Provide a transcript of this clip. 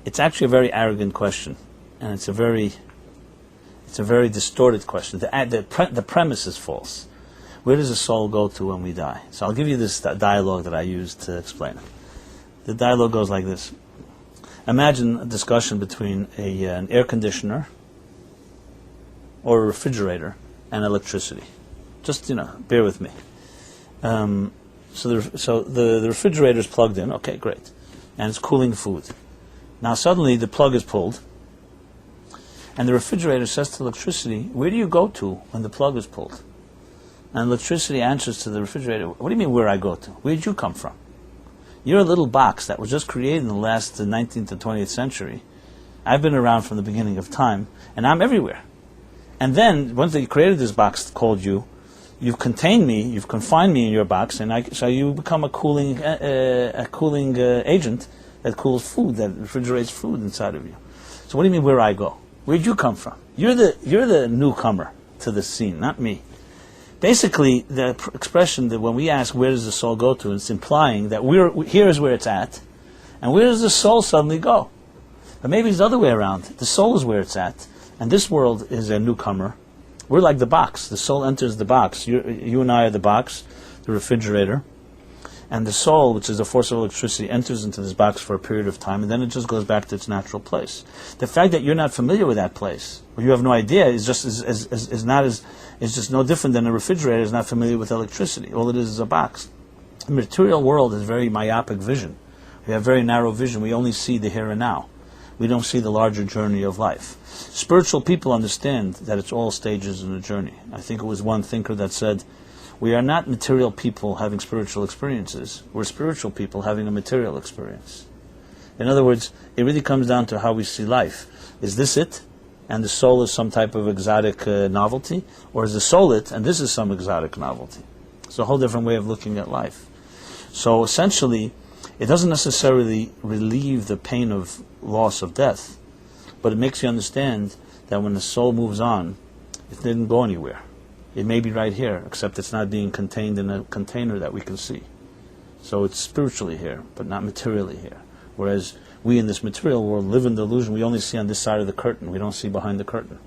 It's actually a very arrogant question, and it's a very distorted question. The premise is false. Where does the soul go to when we die? So I'll give you this dialogue that I used to explain it. The dialogue goes like this. Imagine a discussion between an air conditioner or a refrigerator and electricity. Just, bear with me. So the refrigerator is plugged in. Okay, great. And it's cooling food. Now suddenly the plug is pulled, and the refrigerator says to electricity, where do you go to when the plug is pulled? And electricity answers to the refrigerator, what do you mean where I go to? Where did you come from? You're a little box that was just created in the last 19th to 20th century. I've been around from the beginning of time, and I'm everywhere. And then, once they created this box called you, you've contained me, you've confined me in your box, and so you become a cooling agent that cools food, that refrigerates food inside of you. So what do you mean where I go? Where'd you come from? You're the newcomer to the scene, not me. Basically, the expression that when we ask where does the soul go to, it's implying that here is where it's at, and where does the soul suddenly go? But maybe it's the other way around. The soul is where it's at, and this world is a newcomer. We're like the box. The soul enters the box. You and I are the box, the refrigerator, and the soul, which is the force of electricity, enters into this box for a period of time, and then it just goes back to its natural place. The fact that you're not familiar with that place, or you have no idea, is just no different than a refrigerator is not familiar with electricity. All it is a box. The material world is very myopic vision. We have very narrow vision. We only see the here and now. We don't see the larger journey of life. Spiritual people understand that it's all stages in a journey. I think it was one thinker that said, we are not material people having spiritual experiences. We're spiritual people having a material experience. In other words, it really comes down to how we see life. Is this it? And the soul is some type of exotic novelty? Or is the soul it, and this is some exotic novelty? It's a whole different way of looking at life. So essentially, it doesn't necessarily relieve the pain of loss of death, but it makes you understand that when the soul moves on, it didn't go anywhere. It may be right here, except it's not being contained in a container that we can see. So it's spiritually here, but not materially here. Whereas we in this material world live in the illusion we only see on this side of the curtain. We don't see behind the curtain.